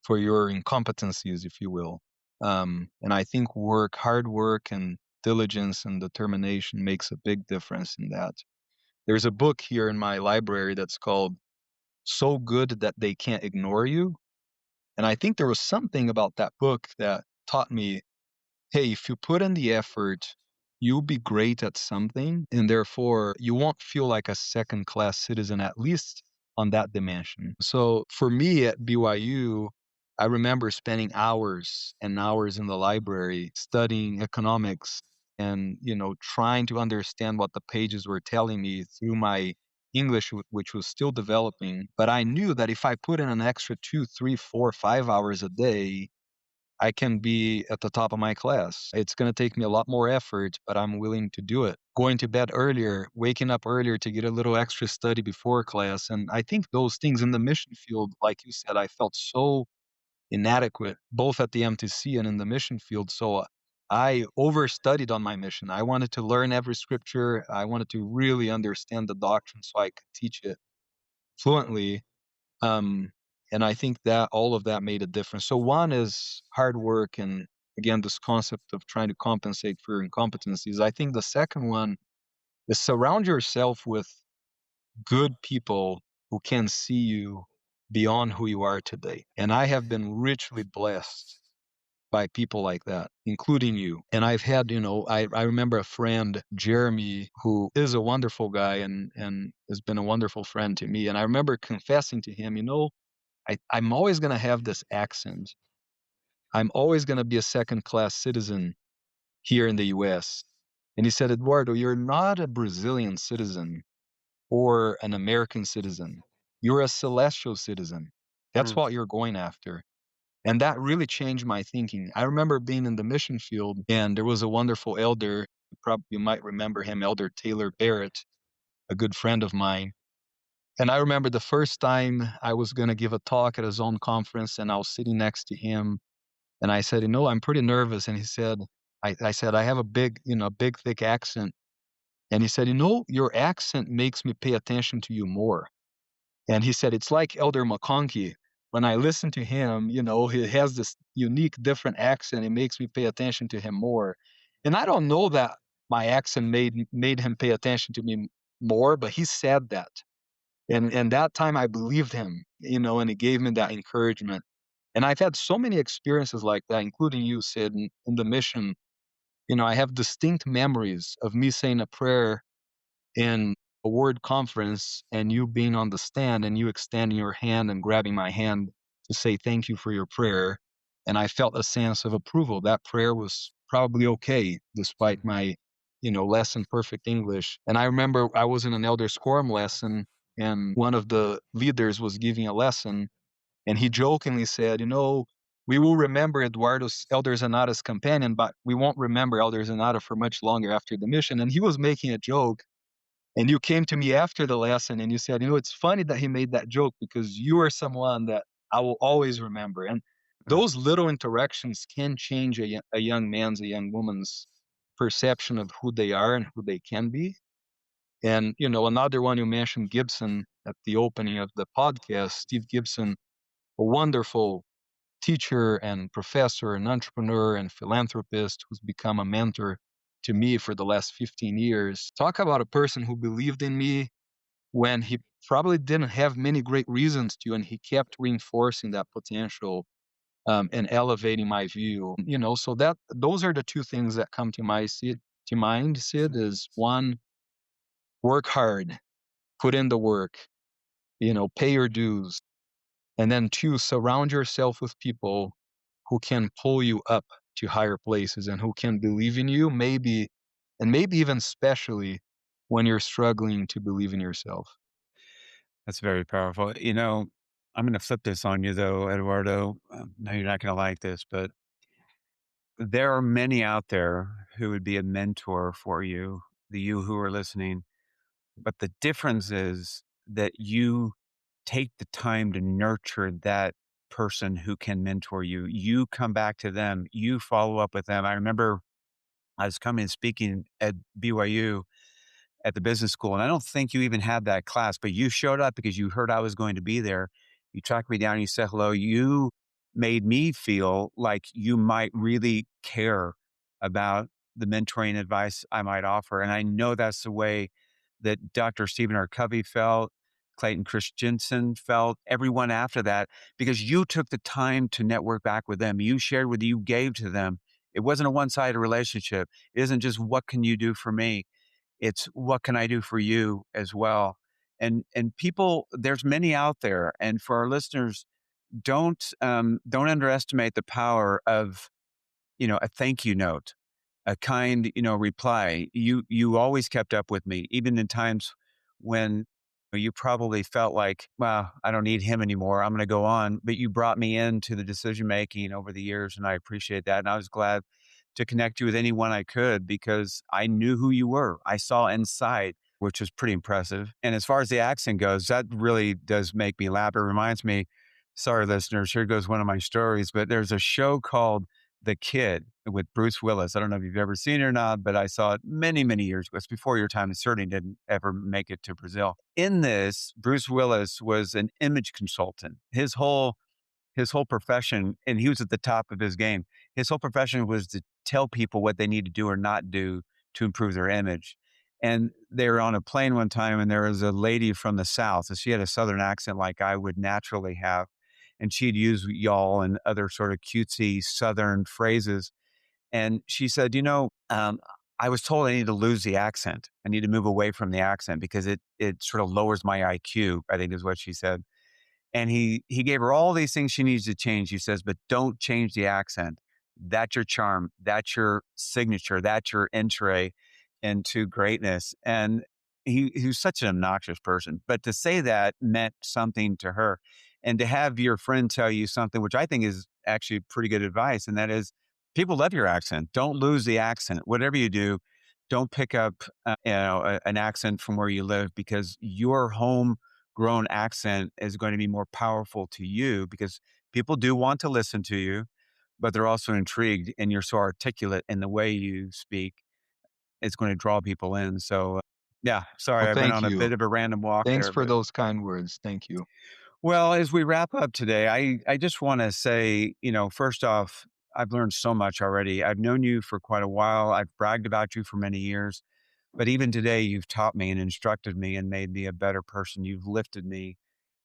for your incompetencies, if you will. And I think hard work and diligence and determination makes a big difference in that. There's a book here in my library that's called So Good That They Can't Ignore You. And I think there was something about that book that taught me, hey, if you put in the effort, you'll be great at something, and therefore you won't feel like a second class citizen, at least on that dimension. So for me at BYU, I remember spending hours and hours in the library studying economics and, trying to understand what the pages were telling me through my English, which was still developing. But I knew that if I put in an extra 2, 3, 4, 5 hours a day, I can be at the top of my class. It's going to take me a lot more effort, but I'm willing to do it. Going to bed earlier, waking up earlier to get a little extra study before class. And I think those things in the mission field, like you said, I felt so inadequate, both at the MTC and in the mission field. So I overstudied on my mission. I wanted to learn every scripture. I wanted to really understand the doctrine so I could teach it fluently. Um, and I think that all of that made a difference. So one is hard work, and again, this concept of trying to compensate for your incompetencies. I think the second one is surround yourself with good people who can see you beyond who you are today. And I have been richly blessed by people like that, including you. And I've had, I remember a friend, Jeremy, who is a wonderful guy and has been a wonderful friend to me. And I remember confessing to him, I'm always going to have this accent. I'm always going to be a second class citizen here in the US. And he said, Eduardo, you're not a Brazilian citizen or an American citizen. You're a celestial citizen. That's Mm. what you're going after. And that really changed my thinking. I remember being in the mission field, and there was a wonderful elder. You might remember him, Elder Taylor Barrett, a good friend of mine. And I remember the first time I was going to give a talk at his own conference, and I was sitting next to him. And I said, I'm pretty nervous. And he said, I said, I have a big, thick accent. And he said, your accent makes me pay attention to you more. And he said, it's like Elder McConkie. When I listen to him, he has this unique, different accent. It makes me pay attention to him more. And I don't know that my accent made him pay attention to me more, but he said that. And that time I believed him, and he gave me that encouragement. And I've had so many experiences like that, including you, Sid, in the mission. I have distinct memories of me saying a prayer in a word conference and you being on the stand and you extending your hand and grabbing my hand to say thank you for your prayer. And I felt a sense of approval. That prayer was probably okay, despite my, less than perfect English. And I remember I was in an Elder's Quorum lesson and one of the leaders was giving a lesson and he jokingly said, we will remember Elder Zanatta's companion, but we won't remember Elder Zanatta for much longer after the mission. And he was making a joke. And you came to me after the lesson and you said, it's funny that he made that joke because you are someone that I will always remember. And Mm. those little interactions can change a young man's, a young woman's perception of who they are and who they can be. And, another one you mentioned, Gibson, at the opening of the podcast, Steve Gibson, a wonderful teacher and professor and entrepreneur and philanthropist who's become a mentor to me for the last 15 years. Talk about a person who believed in me when he probably didn't have many great reasons to, and he kept reinforcing that potential and elevating my view. So those are the two things that come to mind, Sid, is one, work hard, put in the work, pay your dues. And then two, surround yourself with people who can pull you up to higher places and who can believe in you, maybe even especially when you're struggling to believe in yourself. That's very powerful. I'm going to flip this on you, though, Eduardo. No, you're not going to like this, but there are many out there who would be a mentor for you, the you who are listening. But the difference is that you take the time to nurture that person who can mentor you. You come back to them, you follow up with them. I remember I was coming and speaking at BYU at the business school, and I don't think you even had that class, but you showed up because you heard I was going to be there. You tracked me down and you said hello. You made me feel like you might really care about the mentoring advice I might offer. And I know that's the way that Dr. Stephen Covey felt, Clayton Christensen felt, everyone after that, because you took the time to network back with them. You shared with you gave to them. It wasn't a one-sided relationship. It isn't just what can you do for me? It's what can I do for you as well. And people, there's many out there. And for our listeners, don't underestimate the power of a thank you note, a kind, reply. You always kept up with me, even in times when you probably felt like, well, I don't need him anymore. I'm going to go on. But you brought me into the decision making over the years, and I appreciate that. And I was glad to connect you with anyone I could because I knew who you were. I saw inside, which was pretty impressive. And as far as the accent goes, that really does make me laugh. It reminds me, sorry, listeners, here goes one of my stories, but there's a show called The Kid with Bruce Willis. I don't know if you've ever seen it or not, but I saw it many, many years ago. It's before your time. It certainly didn't ever make it to Brazil. In this, Bruce Willis was an image consultant. His whole profession, and he was at the top of his game. His whole profession was to tell people what they need to do or not do to improve their image. And they were on a plane one time, and there was a lady from the South. So she had a Southern accent like I would naturally have. And she'd use y'all and other sort of cutesy Southern phrases. And she said, I was told I need to lose the accent. I need to move away from the accent because it sort of lowers my IQ, I think is what she said. And he gave her all these things she needs to change. He says, but don't change the accent. That's your charm. That's your signature. That's your entree into greatness. And he was such an obnoxious person. But to say that meant something to her. And to have your friend tell you something, which I think is actually pretty good advice, and that is people love your accent. Don't lose the accent. Whatever you do, don't pick up an accent from where you live because your homegrown accent is going to be more powerful to you because people do want to listen to you, but they're also intrigued and you're so articulate in the way you speak. It's going to draw people in. So, yeah, sorry, Well, I went thank on a you. bit of a random walk Thanks there, for but those kind words. Thank you. well, as we wrap up today, I just want to say, first off, I've learned so much already. I've known you for quite a while. I've bragged about you for many years. But even today, you've taught me and instructed me and made me a better person. You've lifted me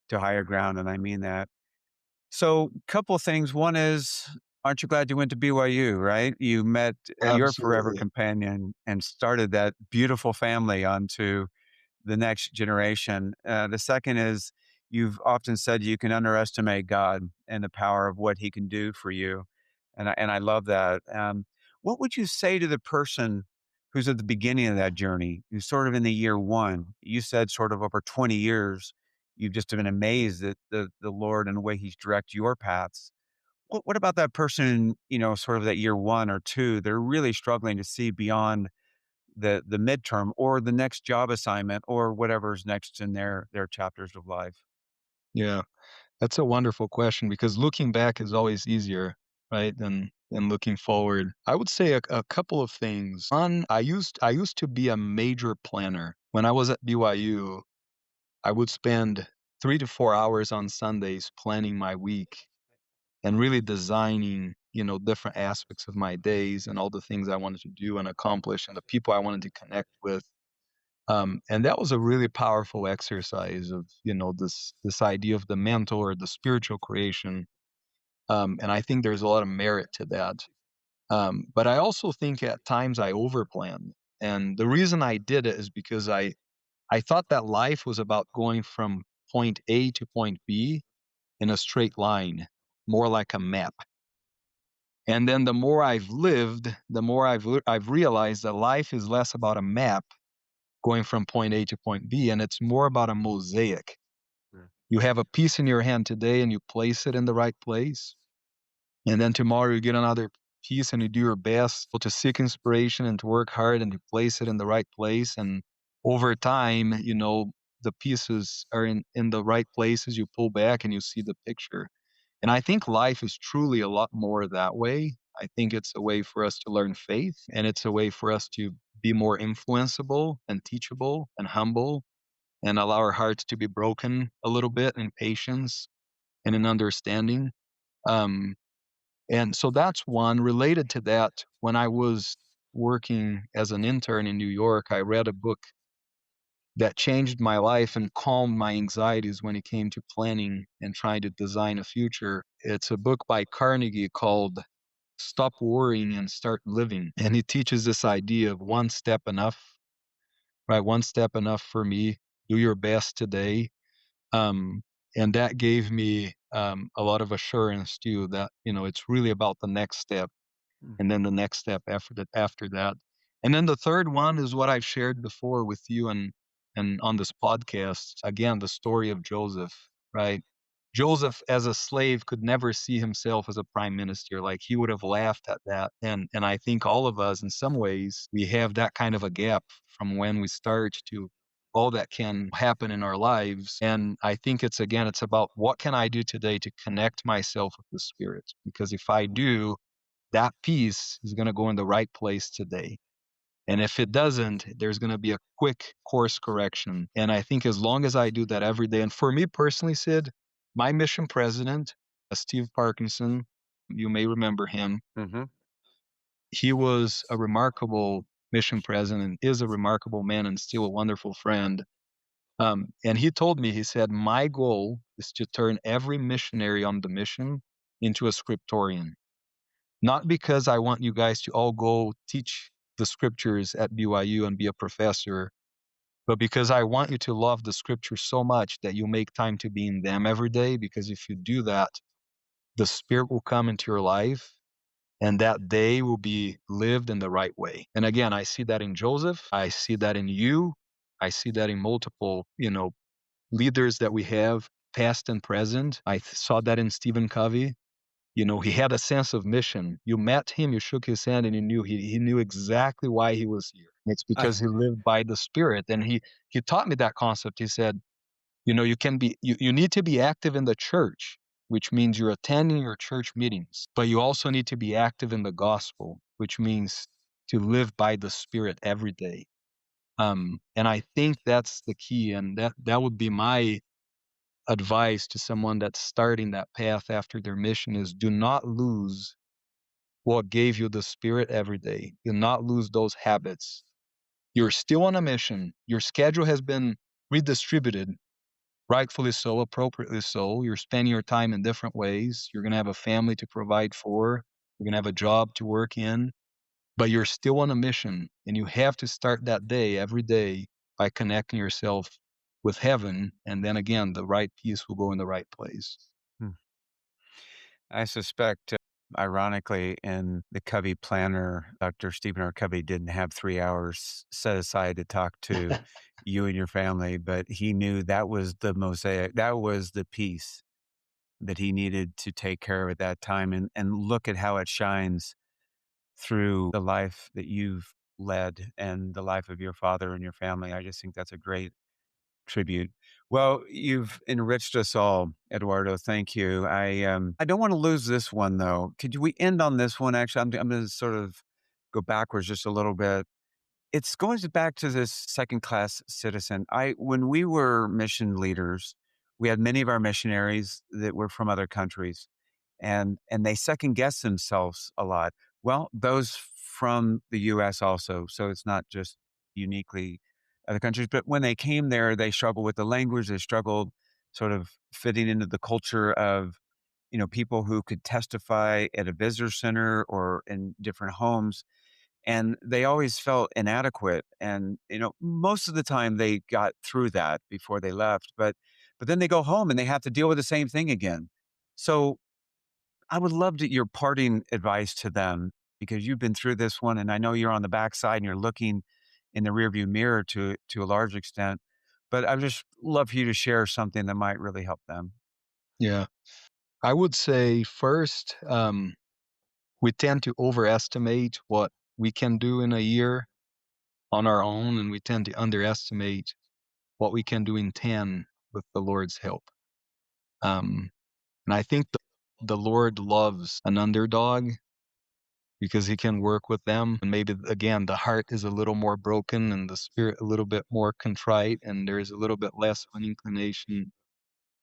to higher ground, and I mean that. So, couple of things. One is, aren't you glad you went to BYU, right? You met your forever Absolutely. companion and started that beautiful family onto the next generation. The second is you've often said you can underestimate God and the power of what He can do for you, and I love that. What would you say to the person who's at the beginning of that journey, who's sort of in the year one? You said sort of over 20 years, you've just been amazed at the Lord and the way He's directed your paths. What about that person, sort of that year one or two? They're really struggling to see beyond the midterm or the next job assignment or whatever's next in their chapters of life. Yeah, that's a wonderful question because looking back is always easier, right, than looking forward. I would say a couple of things. One, I used to be a major planner. When I was at BYU, I would spend 3 to 4 hours on Sundays planning my week and really designing, different aspects of my days and all the things I wanted to do and accomplish and the people I wanted to connect with. And that was a really powerful exercise of, this idea of the mental or the spiritual creation. And I think there's a lot of merit to that. But I also think at times I overplanned. And the reason I did it is because I thought that life was about going from point A to point B in a straight line, more like a map. And then the more I've lived, the more I've realized that life is less about a map going from point A to point B, and it's more about a mosaic. Mm. You have a piece in your hand today and you place it in the right place. And then tomorrow you get another piece and you do your best to seek inspiration and to work hard and to place it in the right place. And over time, the pieces are in the right places. You pull back and you see the picture. And I think life is truly a lot more that way. I think it's a way for us to learn faith and it's a way for us to be more influenceable and teachable and humble and allow our hearts to be broken a little bit in patience and in understanding. Um, and so that's one. Related to that, when I was working as an intern in New York, I read a book that changed my life and calmed my anxieties when it came to planning and trying to design a future. It's a book by Carnegie called Stop Worrying and Start Living. And he teaches this idea of one step enough, right? One step enough for me. Do your best today. Um, and that gave me a lot of assurance too that, it's really about the next step Mm. and then the next step after that. And then the third one is what I've shared before with you and on this podcast. Again, the story of Joseph, right? Joseph as a slave could never see himself as a prime minister. Like he would have laughed at that. And I think all of us in some ways we have that kind of a gap from when we start to all that can happen in our lives. And I think it's about what can I do today to connect myself with the Spirit? Because if I do, that piece is going to go in the right place today. And if it doesn't, there's going to be a quick course correction. And I think as long as I do that every day, and for me personally, Sid, my mission president, Steve Parkinson, you may remember him. Mm-hmm. He was a remarkable mission president, is a remarkable man, and still a wonderful friend. And he told me, he said, my goal is to turn every missionary on the mission into a scriptorian. Not because I want you guys to all go teach the scriptures at BYU and be a professor, but because I want you to love the scriptures so much that you make time to be in them every day. Because if you do that, the Spirit will come into your life and that day will be lived in the right way. And again, I see that in Joseph. I see that in you. I see that in multiple, leaders that we have, past and present. I saw that in Stephen Covey. He had a sense of mission. You met him, you shook his hand, and you knew he knew exactly why he was here. It's I, because he lived by the Spirit. And he taught me that concept. He said, you need to be active in the church, which means you're attending your church meetings, but you also need to be active in the gospel, which means to live by the Spirit every day. And I think that's the key, and that would be my advice to someone that's starting that path after their mission is do not lose what gave you the Spirit every day. Do not lose those habits. You're still on a mission. Your schedule has been redistributed, rightfully so, appropriately so. You're spending your time in different ways. You're going to have a family to provide for. You're going to have a job to work in, but you're still on a mission. And you have to start that day every day by connecting yourself with heaven. And then again, the right piece will go in the right place. hmm. I suspect, ironically, in the Covey planner, Dr. Stephen R. Covey didn't have 3 hours set aside to talk to you and your family, but he knew that was the mosaic, that was the piece that he needed to take care of at that time. And look at how it shines through the life that you've led and the life of your father and your family. I just think that's a great tribute. Well, you've enriched us all, Eduardo. Thank you. I don't want to lose this one though. Could we end on this one? Actually, I'm going to sort of go backwards just a little bit. It's going back to this second class citizen. When we were mission leaders, we had many of our missionaries that were from other countries, and they second guess themselves a lot. Well, those from the U.S. also, so it's not just uniquely other countries. But when they came there, they struggled with the language. They struggled sort of fitting into the culture of people who could testify at a visitor center or in different homes, and they always felt inadequate. And most of the time they got through that before they left, but then they go home and they have to deal with the same thing again. So I would love your parting advice to them, because you've been through this one, and I know you're on the backside and you're looking in the rearview mirror to a large extent. But I would just love for you to share something that might really help them. Yeah. I would say first, we tend to overestimate what we can do in a year on our own, and we tend to underestimate what we can do in 10 with the Lord's help. And I think the Lord loves an underdog because he can work with them. And maybe, again, the heart is a little more broken and the spirit a little bit more contrite, and there's a little bit less of an inclination,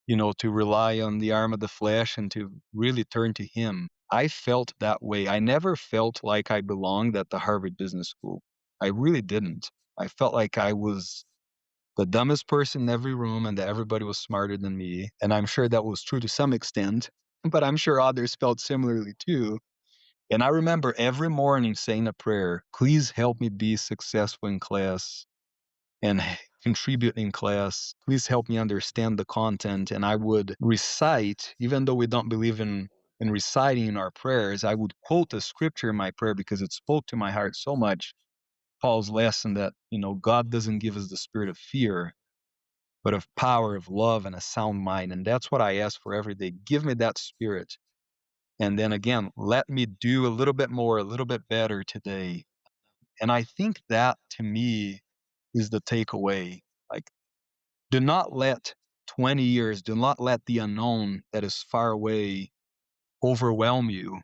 to rely on the arm of the flesh and to really turn to him. I felt that way. I never felt like I belonged at the Harvard Business School. I really didn't. I felt like I was the dumbest person in every room and that everybody was smarter than me. And I'm sure that was true to some extent, but I'm sure others felt similarly too. And I remember every morning saying a prayer, please help me be successful in class and contribute in class. Please help me understand the content. And I would recite, even though we don't believe in reciting in our prayers, I would quote a scripture in my prayer because it spoke to my heart so much. Paul's lesson that, God doesn't give us the spirit of fear, but of power, of love, and a sound mind. And that's what I ask for every day. Give me that spirit. And then again, let me do a little bit more, a little bit better today. And I think that to me is the takeaway. Like, do not let 20 years, do not let the unknown that is far away overwhelm you.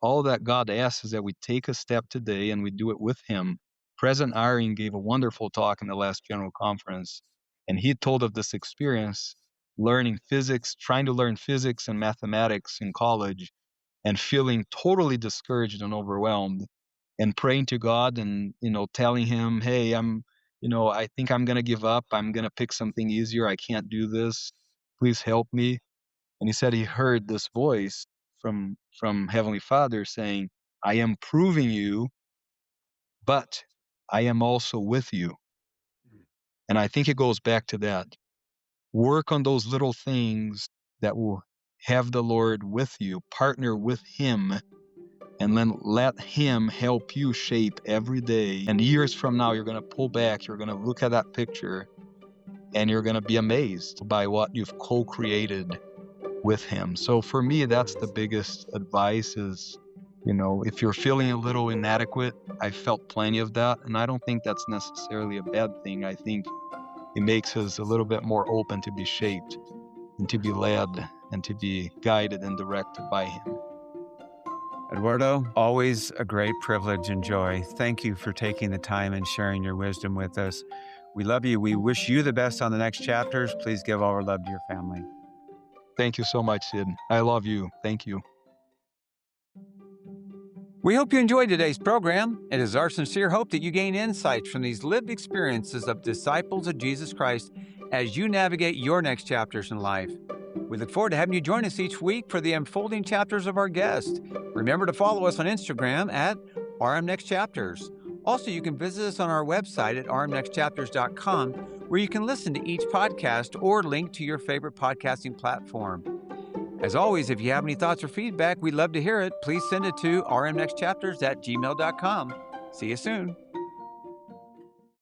All that God asks is that we take a step today and we do it with Him. President Eyring gave a wonderful talk in the last General Conference, and he told of this experience learning physics, trying to learn physics and mathematics in college, and feeling totally discouraged and overwhelmed, and praying to God and, telling Him, hey, I think I'm going to give up. I'm going to pick something easier. I can't do this. Please help me. And he said he heard this voice from Heavenly Father saying, I am proving you, but I am also with you. And I think it goes back to that. Work on those little things that will have the Lord with you, partner with Him, and then let Him help you shape every day. And years from now, you're going to pull back, you're going to look at that picture, and you're going to be amazed by what you've co-created with Him. So for me, that's the biggest advice is, if you're feeling a little inadequate, I felt plenty of that. And I don't think that's necessarily a bad thing. I think it makes us a little bit more open to be shaped and to be led and to be guided and directed by Him. Eduardo, always a great privilege and joy. Thank you for taking the time and sharing your wisdom with us. We love you. We wish you the best on the next chapters. Please give all our love to your family. Thank you so much, Sid. I love you. Thank you. We hope you enjoyed today's program. It is our sincere hope that you gain insights from these lived experiences of disciples of Jesus Christ as you navigate your next chapters in life. We look forward to having you join us each week for the unfolding chapters of our guest. Remember to follow us on Instagram at rmnextchapters. Also, you can visit us on our website at rmnextchapters.com, where you can listen to each podcast or link to your favorite podcasting platform. As always, if you have any thoughts or feedback, we'd love to hear it. Please send it to rmnextchapters@gmail.com. See you soon.